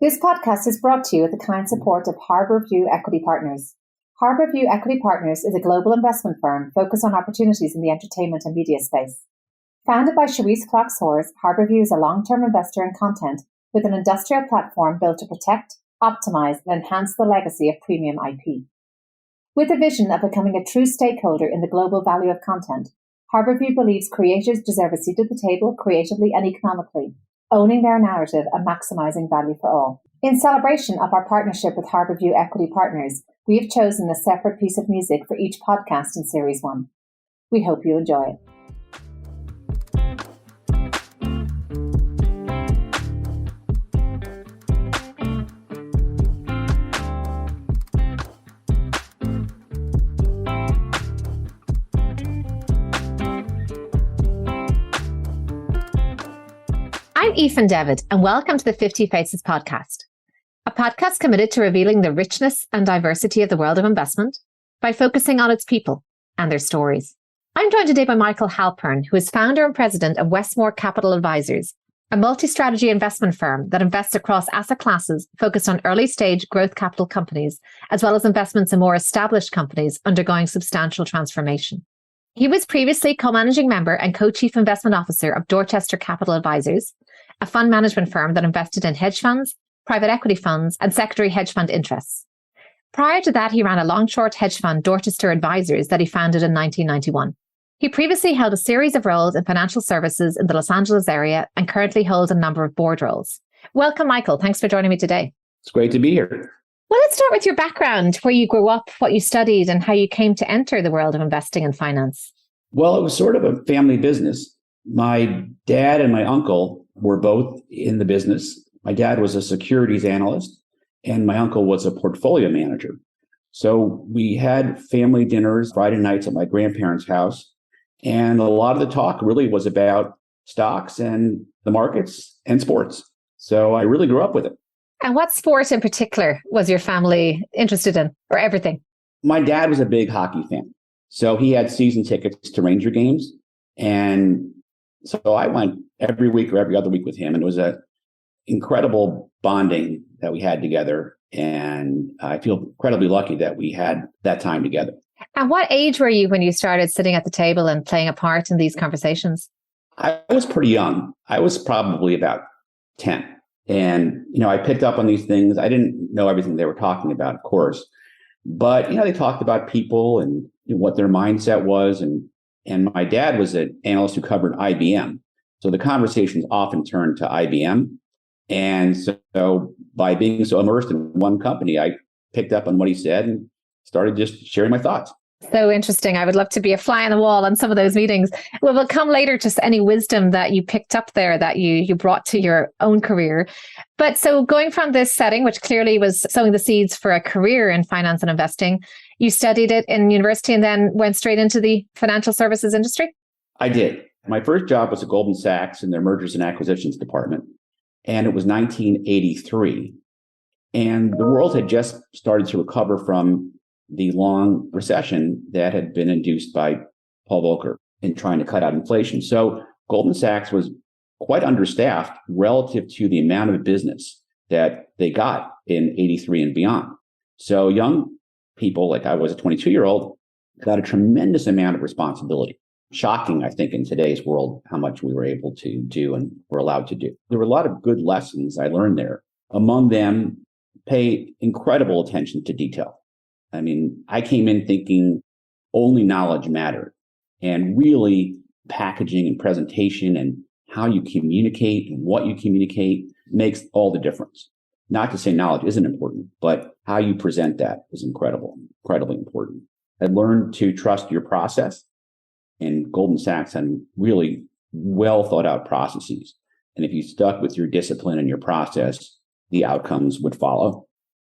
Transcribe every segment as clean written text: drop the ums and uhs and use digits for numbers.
This podcast is brought to you with the kind support of Harbour View Equity Partners. Harbour View Equity Partners is a global investment firm focused on opportunities in the entertainment and media space. Founded by Charisse Clark-Soares, Harbour View is a long-term investor in content with an industrial platform built to protect, optimize, and enhance the legacy of premium IP. With a vision of becoming a true stakeholder in the global value of content, Harbour View believes creators deserve a seat at the table creatively and economically, owning their narrative and maximizing value for all. In celebration of our partnership with Harbour View Equity Partners, we have chosen a separate piece of music for each podcast in Series 1. We hope you enjoy it. I'm Aoife Devitt, and welcome to the 50 Faces podcast, a podcast committed to revealing the richness and diversity of the world of investment by focusing on its people and their stories. I'm joined today by Michael Halpern, who is founder and president of Westmore Capital Advisors, a multi-strategy investment firm that invests across asset classes focused on early-stage growth capital companies, as well as investments in more established companies undergoing substantial transformation. He was previously co-managing member and co-chief investment officer of Dorchester Capital Advisors, a fund management firm that invested in hedge funds, private equity funds, and secondary hedge fund interests. Prior to that, he ran a long-short hedge fund, Dorchester Advisors, that he founded in 1991. He previously held a series of roles in financial services in the Los Angeles area and currently holds a number of board roles. Welcome, Michael. Thanks for joining me today. It's great to be here. Well, let's start with your background, where you grew up, what you studied, and how you came to enter the world of investing and finance. Well, it was sort of a family business. My dad and my uncle were both in the business. My dad was a securities analyst and my uncle was a portfolio manager. So we had family dinners Friday nights at my grandparents' house. And a lot of the talk really was about stocks and the markets and sports. So I really grew up with it. And what sport in particular was your family interested in, or everything? My dad was a big hockey fan. So he had season tickets to Ranger games. And so I went every week or every other week with him. And it was an incredible bonding that we had together. And I feel incredibly lucky that we had that time together. And what age were you when you started sitting at the table and playing a part in these conversations? I was pretty young. I was probably about 10. And, I picked up on these things. I didn't know everything they were talking about, of course. But, they talked about people and what their mindset was. And my dad was an analyst who covered IBM. So the conversations often turned to IBM. And so by being so immersed in one company, I picked up on what he said and started just sharing my thoughts. So interesting. I would love to be a fly on the wall in some of those meetings. Well, we'll come later to any wisdom that you picked up there that you brought to your own career. But so going from this setting, which clearly was sowing the seeds for a career in finance and investing, you studied it in university and then went straight into the financial services industry? I did. My first job was at Goldman Sachs in their mergers and acquisitions department. And it was 1983. And the world had just started to recover from the long recession that had been induced by Paul Volcker in trying to cut out inflation. So Goldman Sachs was quite understaffed relative to the amount of business that they got in 83 and beyond. So young people, like I was a 22-year-old, got a tremendous amount of responsibility. Shocking, I think, in today's world, how much we were able to do and were allowed to do. There were a lot of good lessons I learned there. Among them, pay incredible attention to detail. I mean, I came in thinking only knowledge mattered, and really packaging and presentation and how you communicate and what you communicate makes all the difference. Not to say knowledge isn't important, but how you present that is incredibly important. I learned to trust your process, and Goldman Sachs had really well thought out processes. And if you stuck with your discipline and your process, the outcomes would follow.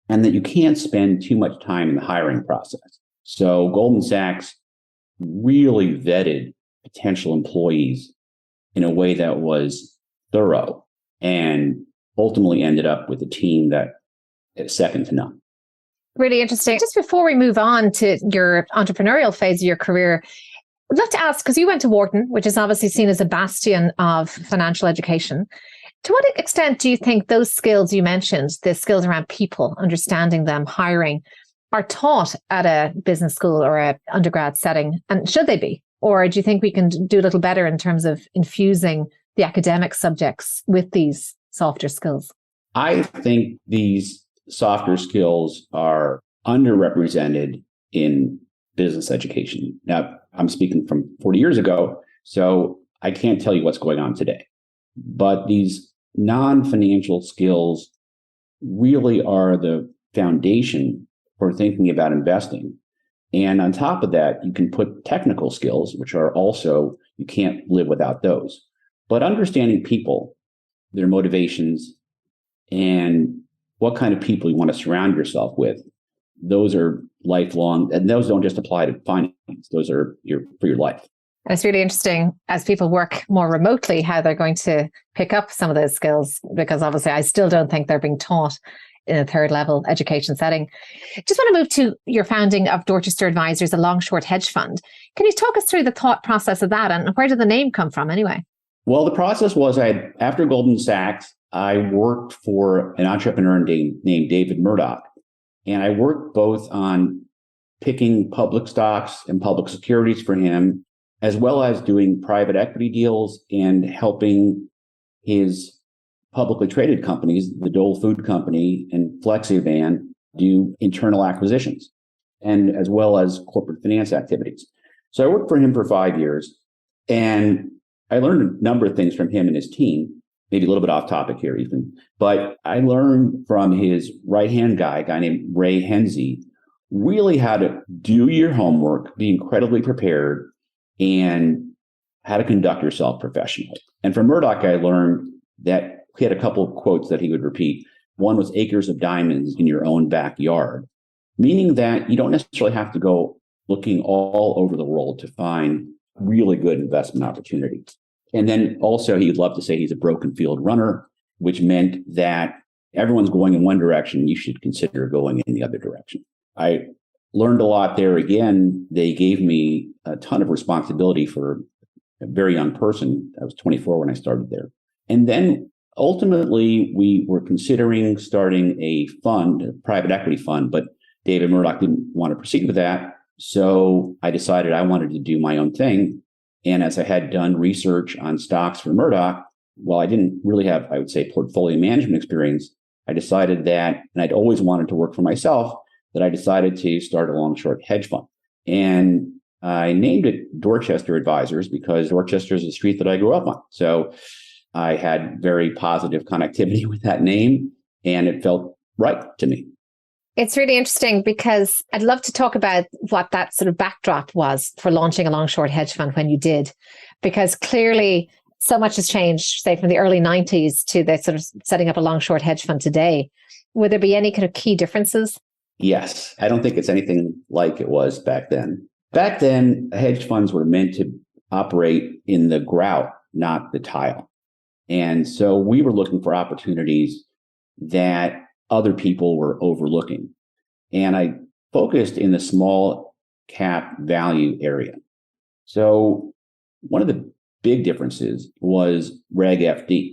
And that you can't spend too much time in the hiring process. So Goldman Sachs really vetted potential employees in a way that was thorough and ultimately ended up with a team that is second to none. Really interesting. Just before we move on to your entrepreneurial phase of your career, I'd love to ask, because you went to Wharton, which is obviously seen as a bastion of financial education. To what extent do you think those skills you mentioned, the skills around people, understanding them, hiring, are taught at a business school or a undergrad setting? And should they be? Or do you think we can do a little better in terms of infusing the academic subjects with these softer skills? I think these softer skills are underrepresented in business education. Now, I'm speaking from 40 years ago, so I can't tell you what's going on today. But these non-financial skills really are the foundation for thinking about investing. And on top of that, you can put technical skills, which are also, you can't live without those. But understanding people, their motivations, and what kind of people you want to surround yourself with, those are lifelong, and those don't just apply to finance. Those are for your life. And it's really interesting as people work more remotely, how they're going to pick up some of those skills, because obviously I still don't think they're being taught in a third level education setting. Just want to move to your founding of Dorchester Advisors, a long-short hedge fund. Can you talk us through the thought process of that, and where did the name come from anyway? Well, the process was after Goldman Sachs, I worked for an entrepreneur named David Murdoch. And I worked both on picking public stocks and public securities for him, as well as doing private equity deals and helping his publicly traded companies, the Dole Food Company and FlexiVan, do internal acquisitions, and as well as corporate finance activities. So I worked for him for 5 years, and I learned a number of things from him and his team, maybe a little bit off topic here even, but I learned from his right-hand guy, a guy named Ray Henze, really how to do your homework, be incredibly prepared, and how to conduct yourself professionally. And from Murdoch, I learned that he had a couple of quotes that he would repeat. One was acres of diamonds in your own backyard, meaning that you don't necessarily have to go looking all over the world to find really good investment opportunities. And then also he'd love to say he's a broken field runner, which meant that everyone's going in one direction, you should consider going in the other direction. I learned a lot there. Again, they gave me a ton of responsibility for a very young person. I was 24 when I started there. And then ultimately, we were considering starting a fund, a private equity fund, but David Murdoch didn't want to proceed with that. So I decided I wanted to do my own thing. And as I had done research on stocks for Murdoch, while I didn't really have, I would say, portfolio management experience, I decided that, and I'd always wanted to work for myself, that I decided to start a long-short hedge fund. And I named it Dorchester Advisors because Dorchester is a street that I grew up on. So I had very positive connectivity with that name, and it felt right to me. It's really interesting because I'd love to talk about what that sort of backdrop was for launching a long-short hedge fund when you did, because clearly so much has changed, say, from the early 90s to the sort of setting up a long-short hedge fund today. Would there be any kind of key differences? Yes. I don't think it's anything like it was back then. Back then, hedge funds were meant to operate in the grout, not the tile. And so we were looking for opportunities that other people were overlooking. And I focused in the small cap value area. So one of the big differences was Reg FD.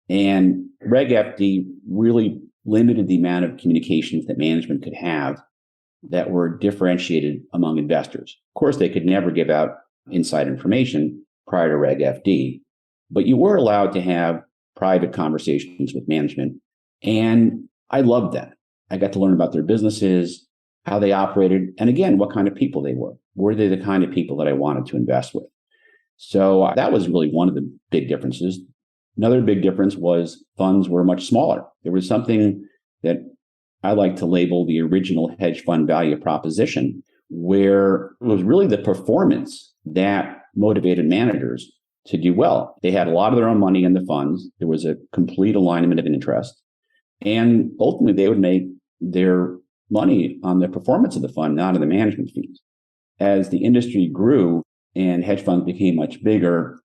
And Reg FD really limited the amount of communications that management could have that were differentiated among investors. Of course, they could never give out inside information prior to Reg FD, but you were allowed to have private conversations with management. And I loved that. I got to learn about their businesses, how they operated, and again, what kind of people they were. Were they the kind of people that I wanted to invest with? So that was really one of the big differences. Another big difference was funds were much smaller. There was something that I like to label the original hedge fund value proposition, where it was really the performance that motivated managers to do well. They had a lot of their own money in the funds. There was a complete alignment of interest. And ultimately, they would make their money on the performance of the fund, not on the management fees. As the industry grew and hedge funds became much bigger,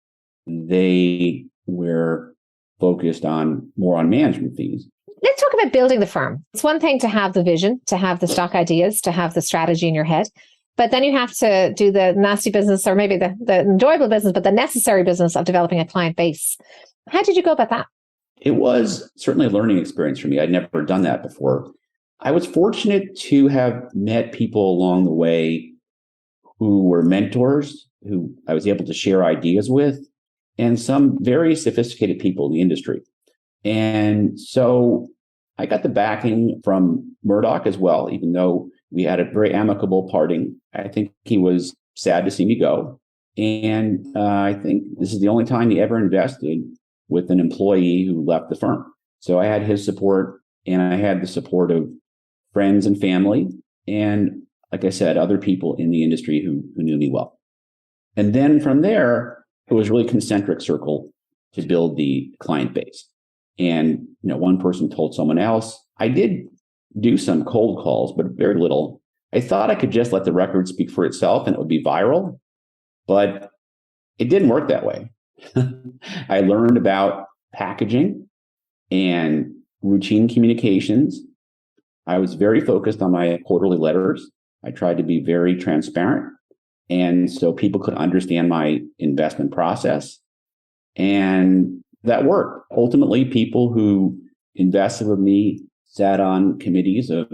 they were focused on more on management fees. Let's talk about building the firm. It's one thing to have the vision, to have the stock ideas, to have the strategy in your head, but then you have to do the nasty business, or maybe the enjoyable business, but the necessary business of developing a client base. How did you go about that? It was certainly a learning experience for me. I'd never done that before. I was fortunate to have met people along the way who were mentors, who I was able to share ideas with, and some very sophisticated people in the industry. And so I got the backing from Murdoch as well, even though we had a very amicable parting. I think he was sad to see me go. And I think this is the only time he ever invested with an employee who left the firm. So I had his support, and I had the support of friends and family, and like I said, other people in the industry who knew me well. And then from there, it was really concentric circle to build the client base. And one person told someone else. I did do some cold calls, but very little. I thought I could just let the record speak for itself and it would be viral, but it didn't work that way. I learned about packaging and routine communications. I was very focused on my quarterly letters. I tried to be very transparent, and so people could understand my investment process. And that worked. Ultimately, people who invested with me sat on committees of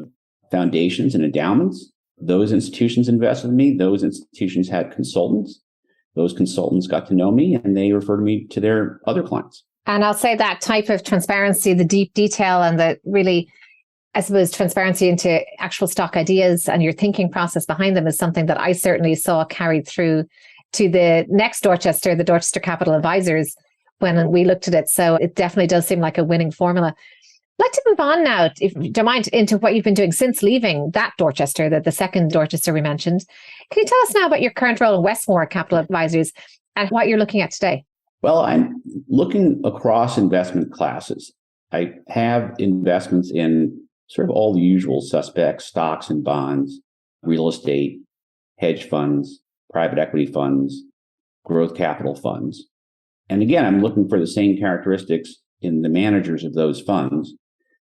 foundations and endowments. Those institutions invested with me. Those institutions had consultants. Those consultants got to know me, and they referred me to their other clients. And I'll say that type of transparency, the deep detail and the really, I suppose, transparency into actual stock ideas and your thinking process behind them is something that I certainly saw carried through to the next Dorchester, the Dorchester Capital Advisors, when we looked at it. So it definitely does seem like a winning formula. I'd like to move on now, if you don't mind, into what you've been doing since leaving that Dorchester, the second Dorchester we mentioned. Can you tell us now about your current role in Westmore Capital Advisors and what you're looking at today? Well, I'm looking across investment classes. I have investments in sort of all the usual suspects: stocks and bonds, real estate, hedge funds, private equity funds, growth capital funds. And again, I'm looking for the same characteristics in the managers of those funds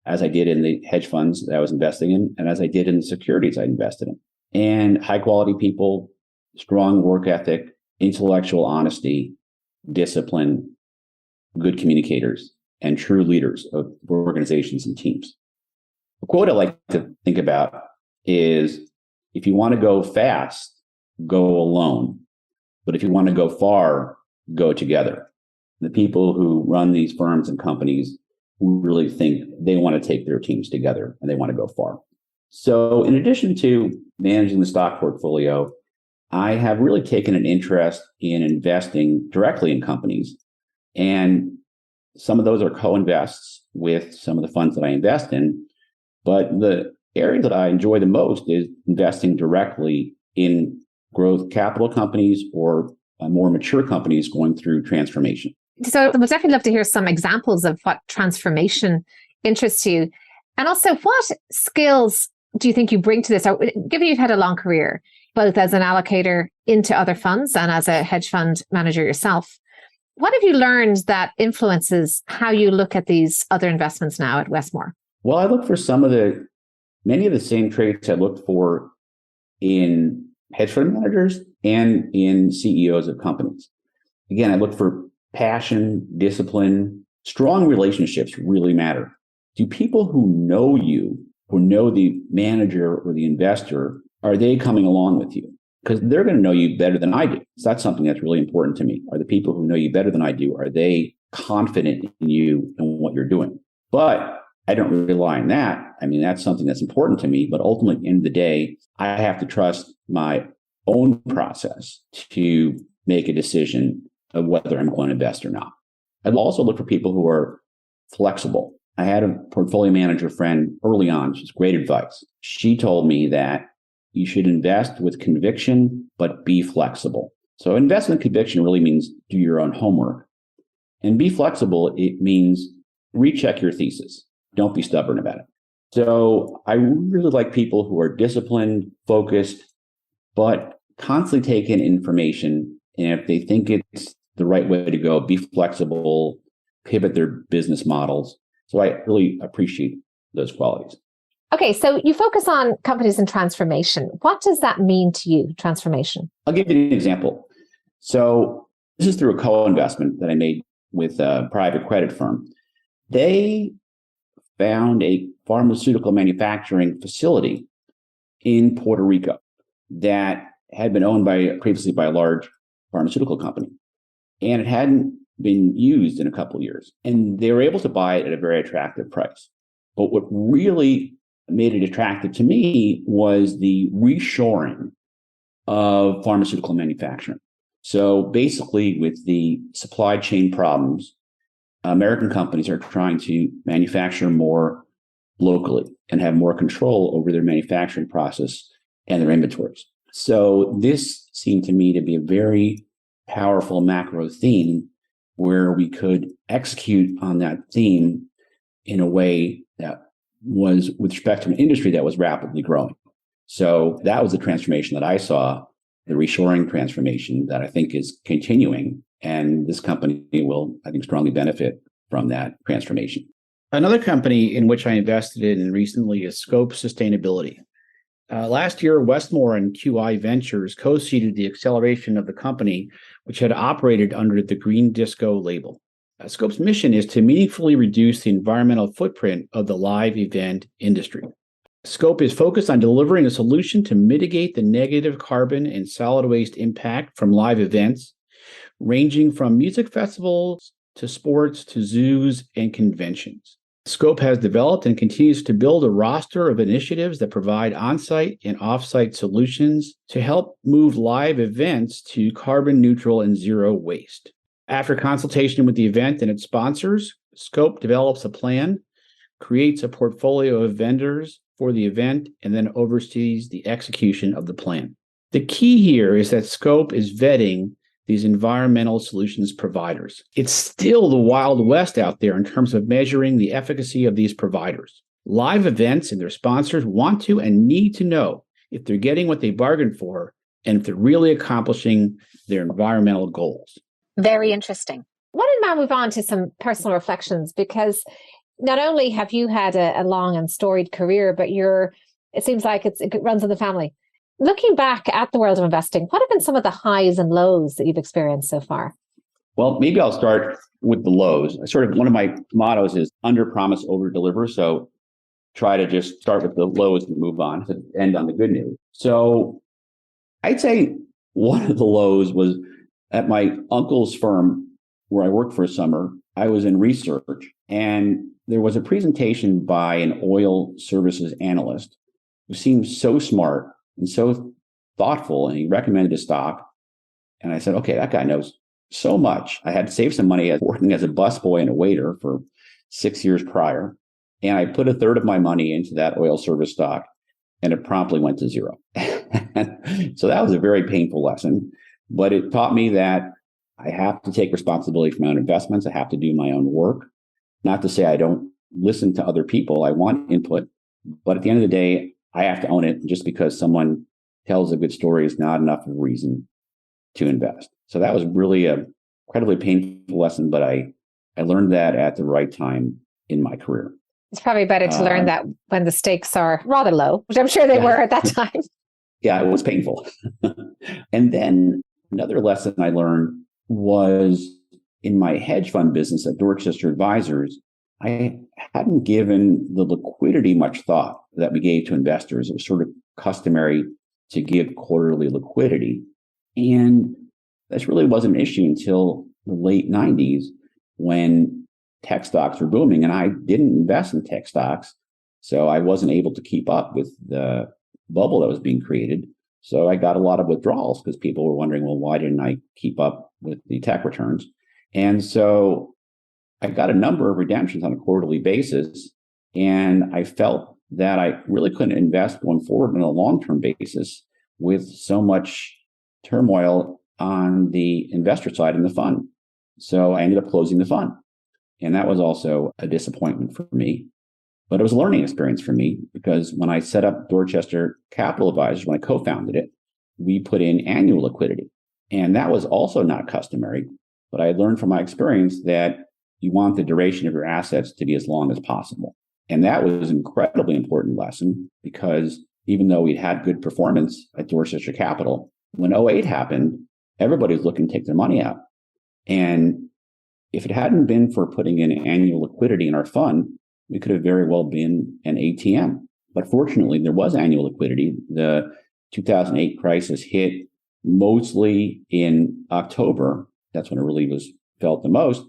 as I did in the hedge funds that I was investing in, and as I did in the securities I invested in. And high quality people, strong work ethic, intellectual honesty, discipline, good communicators, and true leaders of organizations and teams. A quote I like to think about is, if you want to go fast, go alone. But if you want to go far, go together. The people who run these firms and companies really think they want to take their teams together and they want to go far. So in addition to managing the stock portfolio, I have really taken an interest in investing directly in companies. And some of those are co-invests with some of the funds that I invest in. But the area that I enjoy the most is investing directly in growth capital companies or more mature companies going through transformation. So I would definitely love to hear some examples of what transformation interests you. And also, what skills do you think you bring to this? Given you've had a long career, both as an allocator into other funds and as a hedge fund manager yourself, what have you learned that influences how you look at these other investments now at Westmore? Well, I look for many of the same traits I looked for in hedge fund managers and in CEOs of companies. Again, I look for passion, discipline, strong relationships really matter. Do people who know you, who know the manager or the investor, are they coming along with you? Because they're going to know you better than I do. So that's something that's really important to me. Are the people who know you better than I do, are they confident in you and what you're doing? But I don't rely on that. I mean, that's something that's important to me. But ultimately, at the end of the day, I have to trust my own process to make a decision of whether I'm going to invest or not. I'd also look for people who are flexible. I had a portfolio manager friend early on, which was great advice. She told me that you should invest with conviction, but be flexible. So investment conviction really means do your own homework. And be flexible, it means recheck your thesis. Don't be stubborn about it. So I really like people who are disciplined, focused, but constantly take in information. And if they think it's the right way to go, be flexible, pivot their business models. So I really appreciate those qualities. Okay, so you focus on companies in transformation. What does that mean to you, transformation? I'll give you an example. So this is through a co-investment that I made with a private credit firm. They found a pharmaceutical manufacturing facility in Puerto Rico that had been owned previously by a large pharmaceutical company, and it hadn't been used in a couple of years. And they were able to buy it at a very attractive price. But what really made it attractive to me was the reshoring of pharmaceutical manufacturing. So basically, with the supply chain problems, American companies are trying to manufacture more locally and have more control over their manufacturing process and their inventories. So this seemed to me to be a very powerful macro theme where we could execute on that theme in a way that was with respect to an industry that was rapidly growing. So that was the transformation that I saw, the reshoring transformation that I think is continuing. And this company will, I think, strongly benefit from that transformation. Another company in which I invested in recently is Scope Sustainability. Last year, Westmore and QI Ventures co-seeded the acceleration of the company, which had operated under the Green Disco label. Scope's mission is to meaningfully reduce the environmental footprint of the live event industry. Scope is focused on delivering a solution to mitigate the negative carbon and solid waste impact from live events, ranging from music festivals to sports to zoos and conventions. Scope has developed and continues to build a roster of initiatives that provide on-site and off-site solutions to help move live events to carbon neutral and zero waste. After consultation with the event and its sponsors, Scope develops a plan, creates a portfolio of vendors for the event, and then oversees the execution of the plan. The key here is that Scope is vetting these environmental solutions providers. It's still the Wild West out there in terms of measuring the efficacy of these providers. Live events and their sponsors want to and need to know if they're getting what they bargained for and if they're really accomplishing their environmental goals. Very interesting. Why don't I move on to some personal reflections? Because not only have you had a long and storied career, but it seems like it runs in the family. Looking back at the world of investing, what have been some of the highs and lows that you've experienced so far? Well, maybe I'll start with the lows. One of my mottos is under promise, over deliver. So try to just start with the lows and move on to end on the good news. So I'd say one of the lows was at my uncle's firm where I worked for a summer. I was in research, and there was a presentation by an oil services analyst who seemed so smart and so thoughtful, and he recommended a stock. And I said, okay, that guy knows so much. I had saved some money working as a busboy and a waiter for 6 years prior. And I put a third of my money into that oil service stock, and it promptly went to zero. So that was a very painful lesson, but it taught me that I have to take responsibility for my own investments. I have to do my own work. Not to say I don't listen to other people. I want input, but at the end of the day, I have to own it. Just because someone tells a good story is not enough of a reason to invest. So that was really a incredibly painful lesson, but I learned that at the right time in my career. It's probably better to learn that when the stakes are rather low, which I'm sure they were at that time. Yeah, it was painful. And then another lesson I learned was in my hedge fund business at Dorchester Advisors. I hadn't given the liquidity much thought that we gave to investors. It was sort of customary to give quarterly liquidity. And this really wasn't an issue until the late 90s when tech stocks were booming. And I didn't invest in tech stocks, so I wasn't able to keep up with the bubble that was being created. So I got a lot of withdrawals because people were wondering, well, why didn't I keep up with the tech returns? And so I got a number of redemptions on a quarterly basis, and I felt that I really couldn't invest going forward on a long-term basis with so much turmoil on the investor side in the fund. So I ended up closing the fund. And that was also a disappointment for me. But it was a learning experience for me, because when I set up Dorchester Capital Advisors, when I co-founded it, we put in annual liquidity. And that was also not customary. But I learned from my experience that you want the duration of your assets to be as long as possible. And that was an incredibly important lesson, because even though we'd had good performance at Dorchester Capital, when 2008 happened, everybody was looking to take their money out. And if it hadn't been for putting in annual liquidity in our fund, we could have very well been an ATM. But fortunately, there was annual liquidity. The 2008 crisis hit mostly in October. That's when it really was felt the most.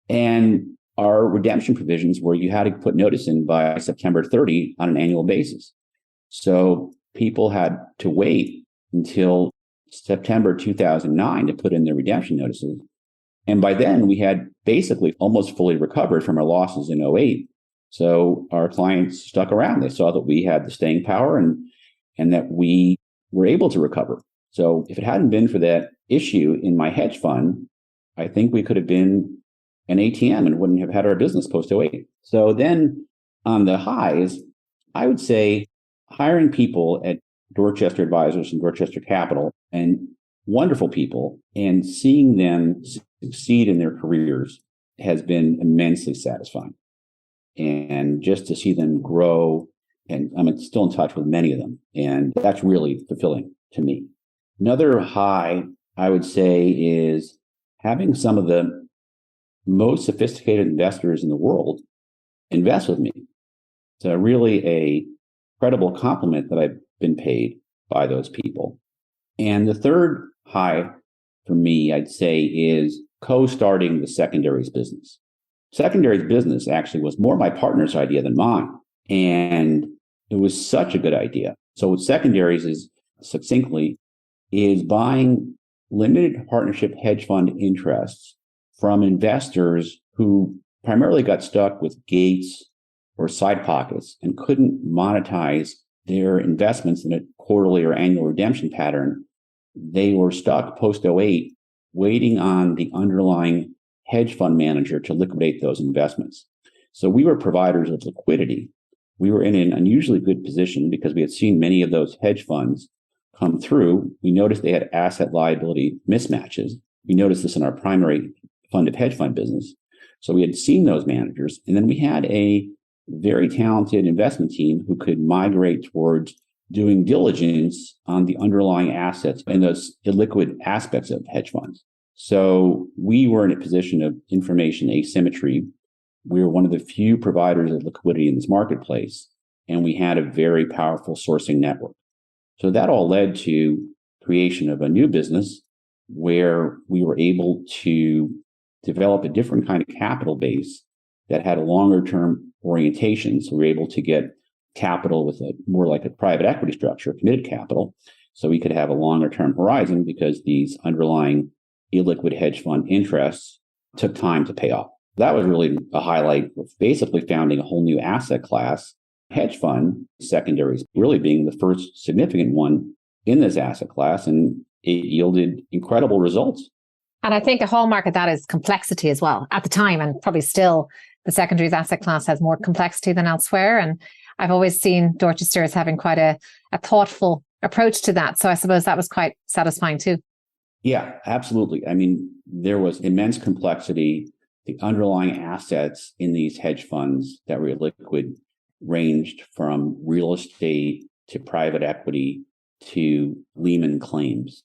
And our redemption provisions were you had to put notice in by September 30 on an annual basis. So people had to wait until September 2009 to put in their redemption notices. And by then, we had basically almost fully recovered from our losses in '08. So our clients stuck around. They saw that we had the staying power and that we were able to recover. So if it hadn't been for that issue in my hedge fund, I think we could have been an ATM and wouldn't have had our business post '08. So then on the highs, I would say hiring people at Dorchester Advisors and Dorchester Capital, and wonderful people, and seeing them succeed in their careers has been immensely satisfying. And just to see them grow, and I'm still in touch with many of them, and that's really fulfilling to me. Another high, I would say, is having some of the most sophisticated investors in the world invest with me. It's really a incredible compliment that I've been paid by those people. And the third high for me, I'd say, is co-starting the secondaries business. Secondaries business actually was more my partner's idea than mine. And it was such a good idea. So what secondaries is, succinctly, is buying limited partnership hedge fund interests from investors who primarily got stuck with gates or side pockets and couldn't monetize their investments in a quarterly or annual redemption pattern. They were stuck post '08 waiting on the underlying hedge fund manager to liquidate those investments. So we were providers of liquidity. We were in an unusually good position because we had seen many of those hedge funds come through. We noticed they had asset liability mismatches. We noticed this in our primary funded hedge fund business. So we had seen those managers, and then we had a very talented investment team who could migrate towards doing diligence on the underlying assets and those illiquid aspects of hedge funds. So we were in a position of information asymmetry. We were one of the few providers of liquidity in this marketplace, and we had a very powerful sourcing network. So that all led to creation of a new business where we were able to develop a different kind of capital base that had a longer term orientation. So we were able to get capital with a more like a private equity structure, committed capital. So we could have a longer term horizon because these underlying illiquid hedge fund interests took time to pay off. That was really a highlight of basically founding a whole new asset class, hedge fund secondaries, really being the first significant one in this asset class. And it yielded incredible results. And I think a hallmark of that is complexity as well. At the time, and probably still, the secondaries asset class has more complexity than elsewhere. And I've always seen Dorchester as having quite a thoughtful approach to that. So I suppose that was quite satisfying too. Yeah, absolutely. I mean, there was immense complexity. The underlying assets in these hedge funds that were liquid ranged from real estate to private equity to Lehman claims.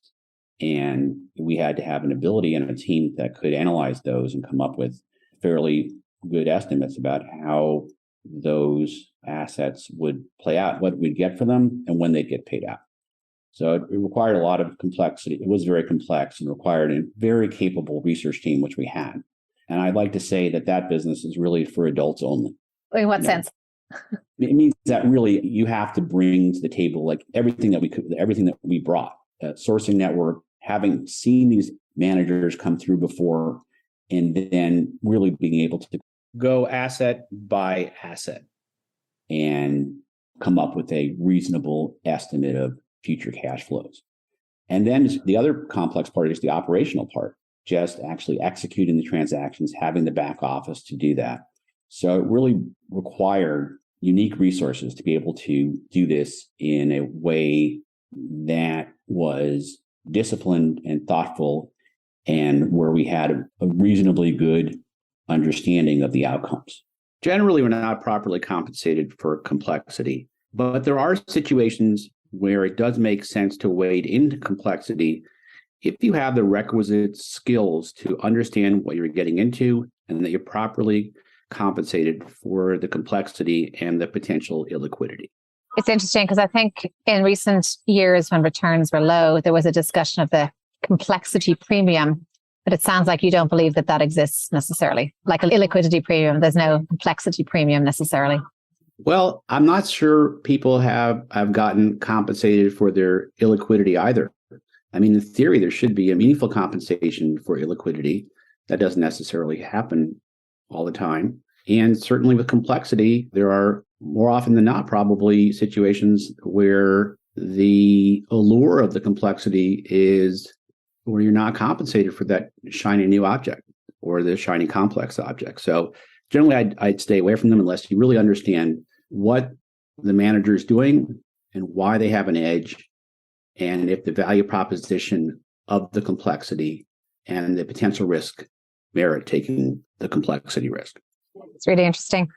And we had to have an ability and a team that could analyze those and come up with fairly good estimates about how those assets would play out, what we'd get for them, and when they'd get paid out. So it required a lot of complexity. It was very complex and required a very capable research team, which we had. And I'd like to say that business is really for adults only. In what sense? It means that really you have to bring to the table like everything that we brought, sourcing network, having seen these managers come through before, and then really being able to go asset by asset and come up with a reasonable estimate of future cash flows. And then the other complex part is the operational part, just actually executing the transactions, having the back office to do that. So it really required unique resources to be able to do this in a way that was disciplined and thoughtful, and where we had a reasonably good understanding of the outcomes. Generally, we're not properly compensated for complexity, but there are situations where it does make sense to wade into complexity if you have the requisite skills to understand what you're getting into and that you're properly compensated for the complexity and the potential illiquidity. It's interesting because I think in recent years when returns were low, there was a discussion of the complexity premium, but it sounds like you don't believe that that exists necessarily. Like an illiquidity premium, there's no complexity premium necessarily. Well, I'm not sure people have gotten compensated for their illiquidity either. I mean, in theory, there should be a meaningful compensation for illiquidity. That doesn't necessarily happen all the time. And certainly with complexity, there are more often than not probably situations where the allure of the complexity is where you're not compensated for that shiny new object or the shiny complex object. So generally, I'd stay away from them unless you really understand what the manager is doing and why they have an edge, and if the value proposition of the complexity and the potential risk merit taking the complexity risk. It's really interesting.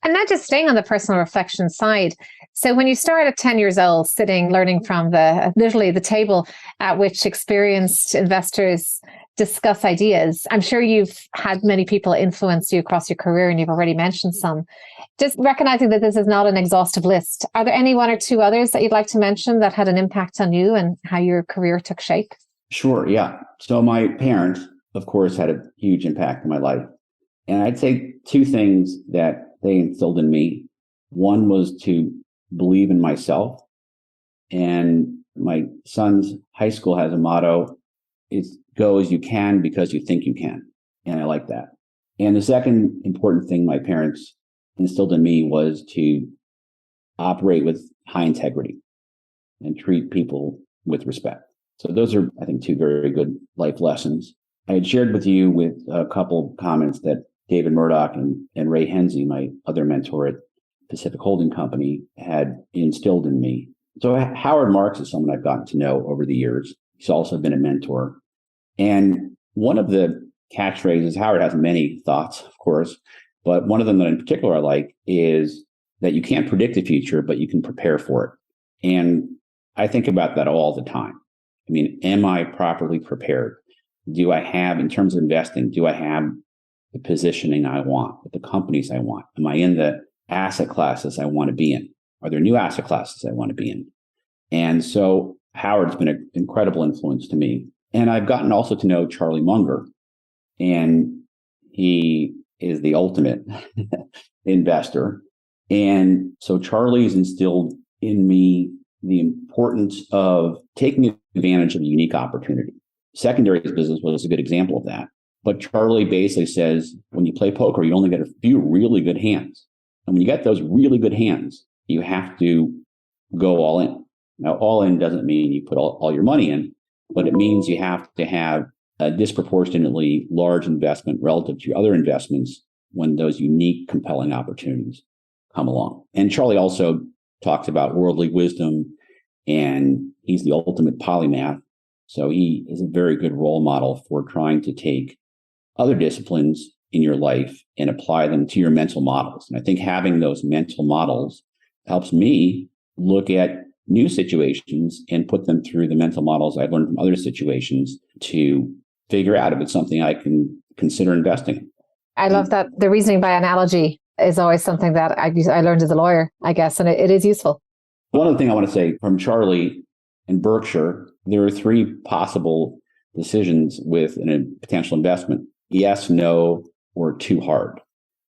And not just staying on the personal reflection side. So when you start at 10 years old, sitting, learning from literally the table at which experienced investors discuss ideas, I'm sure you've had many people influence you across your career, and you've already mentioned some. Just recognizing that this is not an exhaustive list, are there any one or two others that you'd like to mention that had an impact on you and how your career took shape? Sure, yeah. So my parents, of course, had a huge impact on my life. And I'd say two things that they instilled in me. One was to believe in myself. And my son's high school has a motto, it's go as you can because you think you can. And I like that. And the second important thing my parents instilled in me was to operate with high integrity and treat people with respect. So those are, I think, two very good life lessons. I had shared with you with a couple comments that David Murdoch and Ray Henze, my other mentor at Pacific Holding Company, had instilled in me. So Howard Marks is someone I've gotten to know over the years. He's also been a mentor. And one of the catchphrases, Howard has many thoughts, of course, but one of them that in particular I like is that you can't predict the future, but you can prepare for it. And I think about that all the time. I mean, am I properly prepared? Do I have, in terms of investing, do I have the positioning I want, with the companies I want? Am I in the asset classes I want to be in? Are there new asset classes I want to be in? And so Howard's been an incredible influence to me. And I've gotten also to know Charlie Munger, and he is the ultimate investor. And so Charlie's instilled in me the importance of taking advantage of a unique opportunity. Secondaries business was a good example of that. But Charlie basically says, when you play poker, you only get a few really good hands. And when you get those really good hands, you have to go all in. Now, all in doesn't mean you put all your money in, but it means you have to have a disproportionately large investment relative to your other investments when those unique, compelling opportunities come along. And Charlie also talks about worldly wisdom, and he's the ultimate polymath. So he is a very good role model for trying to take other disciplines in your life and apply them to your mental models. And I think having those mental models helps me look at new situations and put them through the mental models I've learned from other situations to figure out if it's something I can consider investing in. I love that. The reasoning by analogy is always something that I learned as a lawyer, I guess, and it is useful. One other thing I want to say from Charlie in Berkshire, there are three possible decisions with a potential investment: yes, no, or too hard.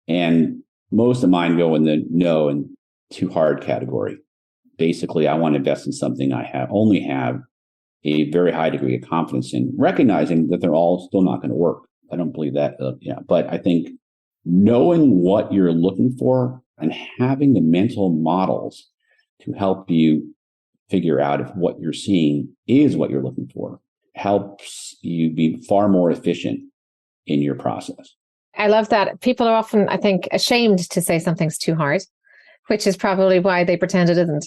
And most of mine go in the no and too hard category. Basically, I want to invest in something I only have a very high degree of confidence in, recognizing that they're all still not going to work. I don't believe that. But I think knowing what you're looking for and having the mental models to help you figure out if what you're seeing is what you're looking for helps you be far more efficient in your process. I love that. People are often, I think, ashamed to say something's too hard, which is probably why they pretend it isn't.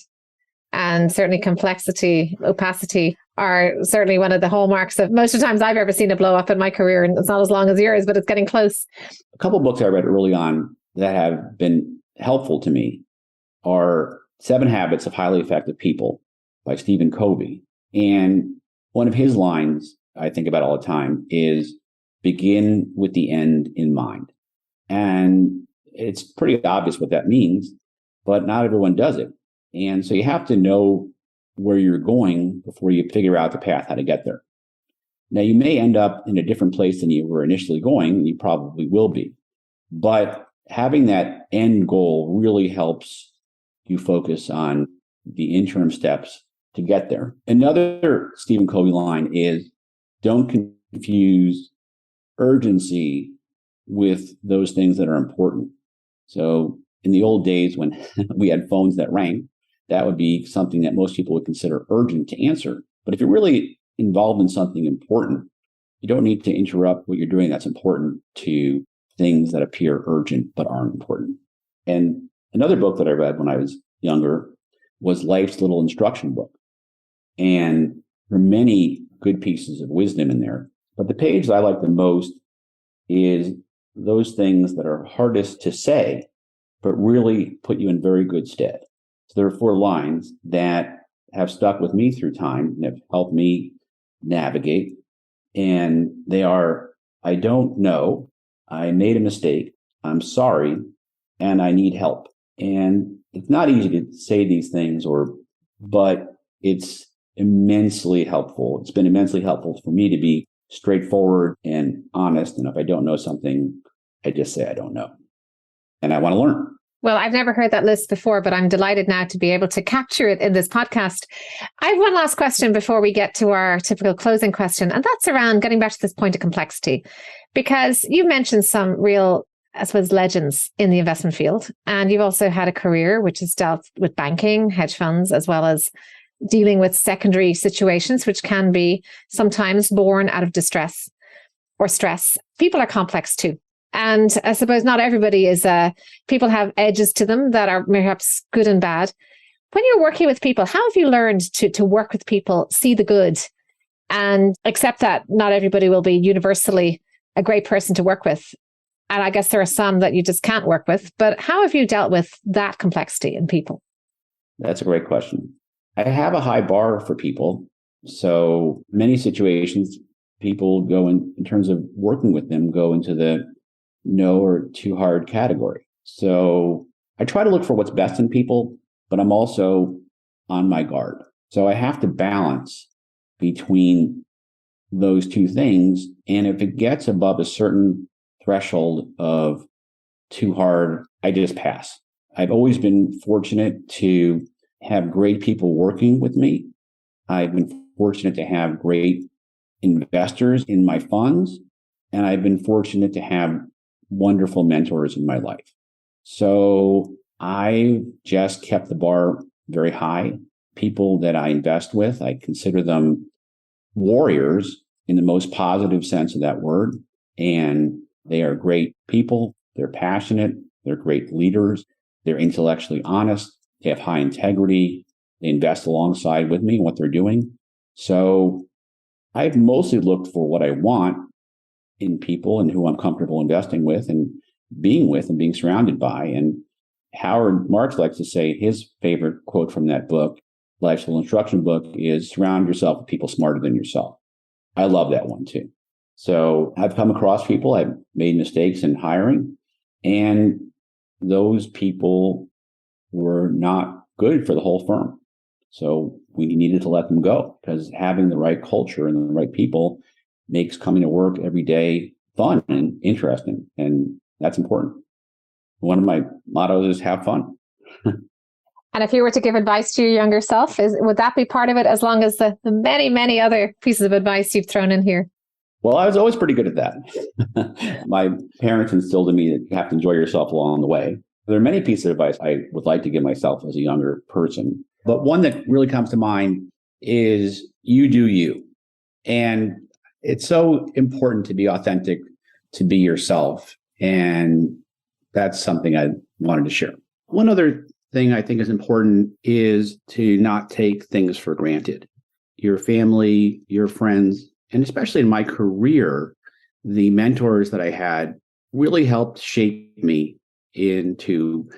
And certainly complexity, opacity are certainly one of the hallmarks of most of the times I've ever seen a blow up in my career. And it's not as long as yours, but it's getting close. A couple of books I read early on that have been helpful to me are 7 Habits of Highly Effective People by Stephen Covey. And one of his lines I think about all the time is begin with the end in mind. And it's pretty obvious what that means, but not everyone does it. And so you have to know where you're going before you figure out the path how to get there. Now, you may end up in a different place than you were initially going, and you probably will be. But having that end goal really helps you focus on the interim steps to get there. Another Stephen Covey line is don't confuse urgency with those things that are important. So in the old days when we had phones that rang, that would be something that most people would consider urgent to answer. But if you're really involved in something important, you don't need to interrupt what you're doing that's important to things that appear urgent but aren't important. And another book that I read when I was younger was Life's Little Instruction Book. And there are many good pieces of wisdom in there. But the page that I like the most is those things that are hardest to say, but really put you in very good stead. So there are 4 lines that have stuck with me through time and have helped me navigate. And they are, I don't know, I made a mistake, I'm sorry, and I need help. And it's not easy to say these things, but it's immensely helpful. It's been immensely helpful for me to be straightforward and honest. And if I don't know something, I just say I don't know. And I want to learn. Well, I've never heard that list before, but I'm delighted now to be able to capture it in this podcast. I have one last question before we get to our typical closing question, and that's around getting back to this point of complexity, because you mentioned some real, I suppose, legends in the investment field, and you've also had a career which has dealt with banking, hedge funds, as well as dealing with secondary situations, which can be sometimes born out of distress or stress. People are complex too. And I suppose not everybody is, people have edges to them that are perhaps good and bad. When you're working with people, how have you learned to work with people, see the good, and accept that not everybody will be universally a great person to work with? And I guess there are some that you just can't work with, but how have you dealt with that complexity in people? That's a great question. I have a high bar for people. So many situations, people go in terms of working with them, go into the no or too hard category. So I try to look for what's best in people, but I'm also on my guard. So I have to balance between those two things. And if it gets above a certain threshold of too hard, I just pass. I've always been fortunate to have great people working with me. I've been fortunate to have great investors in my funds, and I've been fortunate to have wonderful mentors in my life. So I just kept the bar very high. People that I invest with, I consider them warriors in the most positive sense of that word. And they are great people. They're passionate. They're great leaders. They're intellectually honest. They have high integrity. They invest alongside with me in what they're doing. So I've mostly looked for what I want in people and who I'm comfortable investing with and being surrounded by. And Howard Marks likes to say his favorite quote from that book, Life's Little Instruction Book, is surround yourself with people smarter than yourself. I love that one too. So I've come across people, I've made mistakes in hiring, and those people were not good for the whole firm. So we needed to let them go because having the right culture and the right people makes coming to work every day fun and interesting. And that's important. One of my mottos is have fun. And if you were to give advice to your younger self, would that be part of it, as long as the many, many other pieces of advice you've thrown in here? Well, I was always pretty good at that. My parents instilled in me that you have to enjoy yourself along the way. There are many pieces of advice I would like to give myself as a younger person. But one that really comes to mind is you do you. And it's so important to be authentic, to be yourself. And that's something I wanted to share. One other thing I think is important is to not take things for granted. Your family, your friends, and especially in my career, the mentors that I had really helped shape me into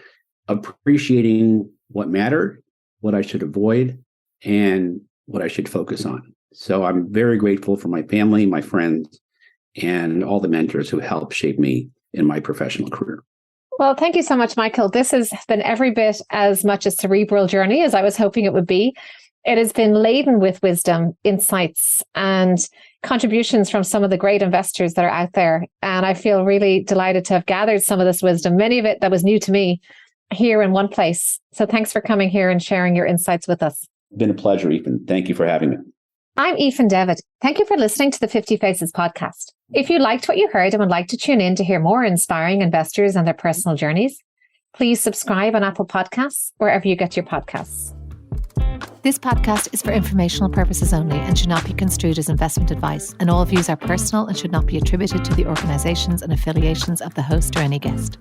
appreciating what mattered, what I should avoid, and what I should focus on. So I'm very grateful for my family, my friends, and all the mentors who helped shape me in my professional career. Well, thank you so much, Michael. This has been every bit as much a cerebral journey as I was hoping it would be. It has been laden with wisdom, insights, and contributions from some of the great investors that are out there. And I feel really delighted to have gathered some of this wisdom, many of it that was new to me, here in one place. So thanks for coming here and sharing your insights with us. It's been a pleasure, Ethan. Thank you for having me. I'm Ethan Devitt. Thank you for listening to the 50 Faces podcast. If you liked what you heard and would like to tune in to hear more inspiring investors and their personal journeys, please subscribe on Apple Podcasts, wherever you get your podcasts. This podcast is for informational purposes only and should not be construed as investment advice, and all views are personal and should not be attributed to the organizations and affiliations of the host or any guest.